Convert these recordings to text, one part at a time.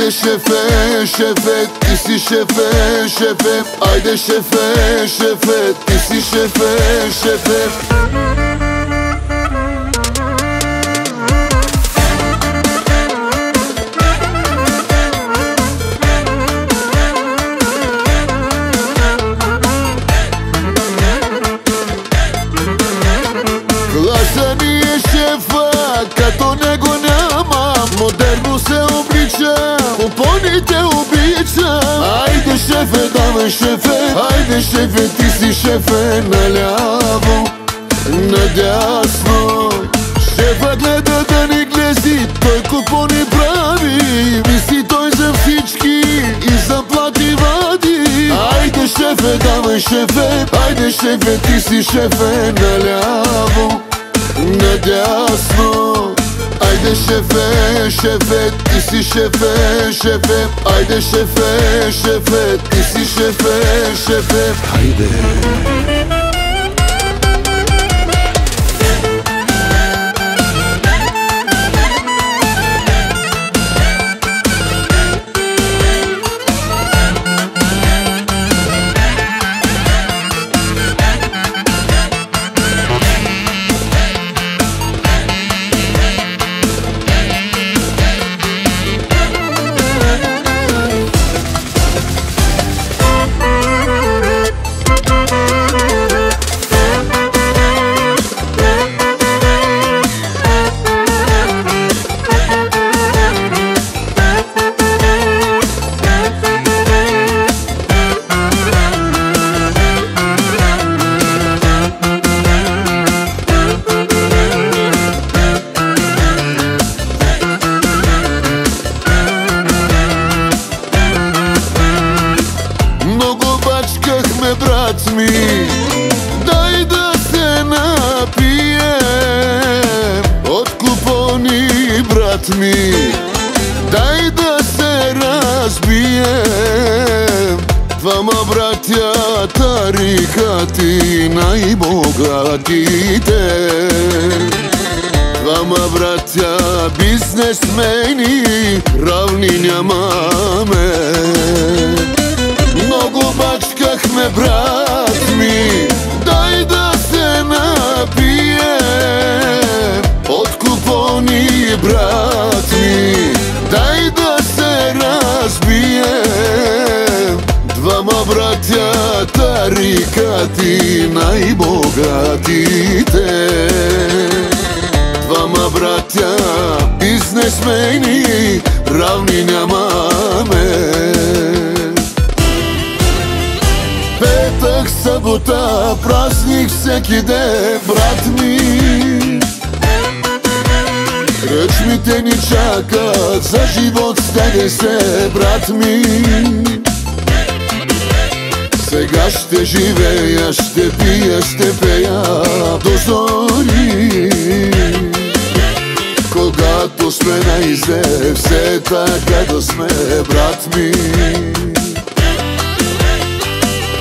Haydi şefe, şefe, isi şefe, şefe. Haydi şefe, şefe, isi şefe, şefe. Гласания шефа, като него няма. Модерно се облича, купоните обича. Айде шефе, давай шефе, айде шефе, ти си шефе. Наляво, надясно, шефа гледа да ни глеси. Той купони прави, мисли той за всички и заплати вади. Айде шефе, давай шефе, айде шефе, ти си шефе. Наляво, надясно. Айде шефе, шефе, ти си шефе, шефе. Айде шефе, шефе, ти си шефе, шефе. Айде. Брат ми, дай да се напием от купони, брат ми, дай да се разбием. Двама братя, тарикати, най-богатите. Двама братя, бизнесмени, равни нямаме. Много бачкахме, брат ми, дай да се напием от купони, брат ми, дай да се разбием. Двама братя, тарикати, най-богатите. Двама братя, бизнесмени, равни нямаме. Петък, събота, празник всеки ден, брат ми. Кръчмите ни чакат, за живот стегай се, брат ми. Сега ще живея, ще пия, ще пея до зори. Когато сме на изе, все така да сме, брат ми.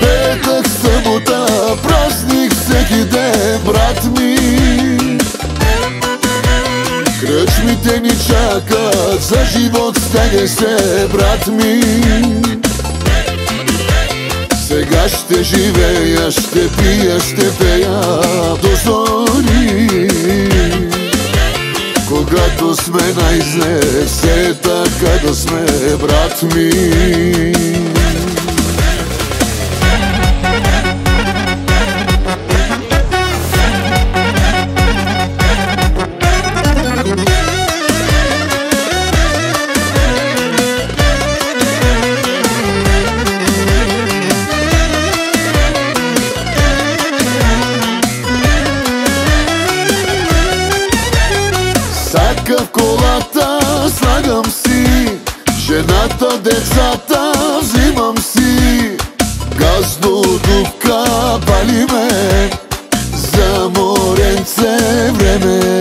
Петък, събота, празник всеки ден, брат ми. Кръчмите ни чакат, за живот стегай се, брат ми. Сега ще живея, ще пия, ще пея до зори. Когато сме най-зле, все така да сме, брат ми. В колата слагам си, жената, децата взимам си. Газ до дупка палиме, за моренце време.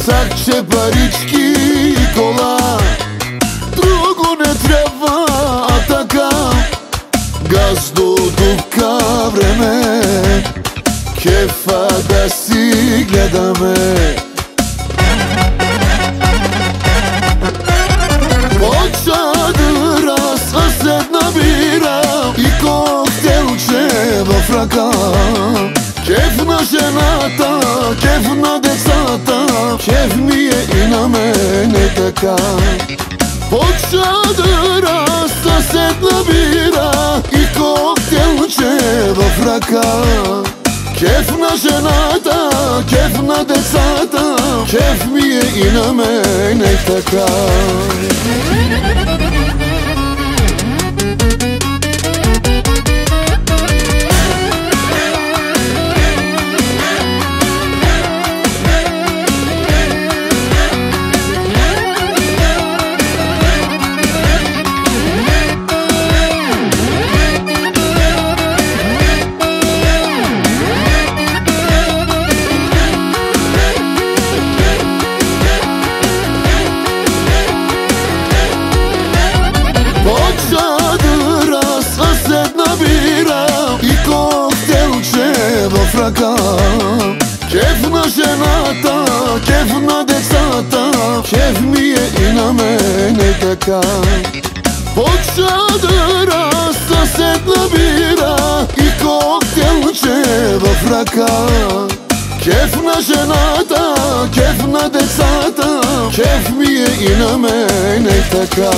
Сакче, парички и кола, друго не трябва, а така. Газ до дупка време, кефа да си гледаме. врака. Кеф на жената, кеф на децата, кеф ми е и на мене така. Под чадъра съсед набира и коктейлче в ръка. Кеф на жената, кеф на децата, кеф ми е и на мене така. Съсед набира и коктейлче в ръка. Кеф на жената, кеф на децата, кеф ми е и на мене така. Под чадъра съсед набира и коктейлче в ръка. Кеф на жената, кеф на децата, кеф ми е и на мене така.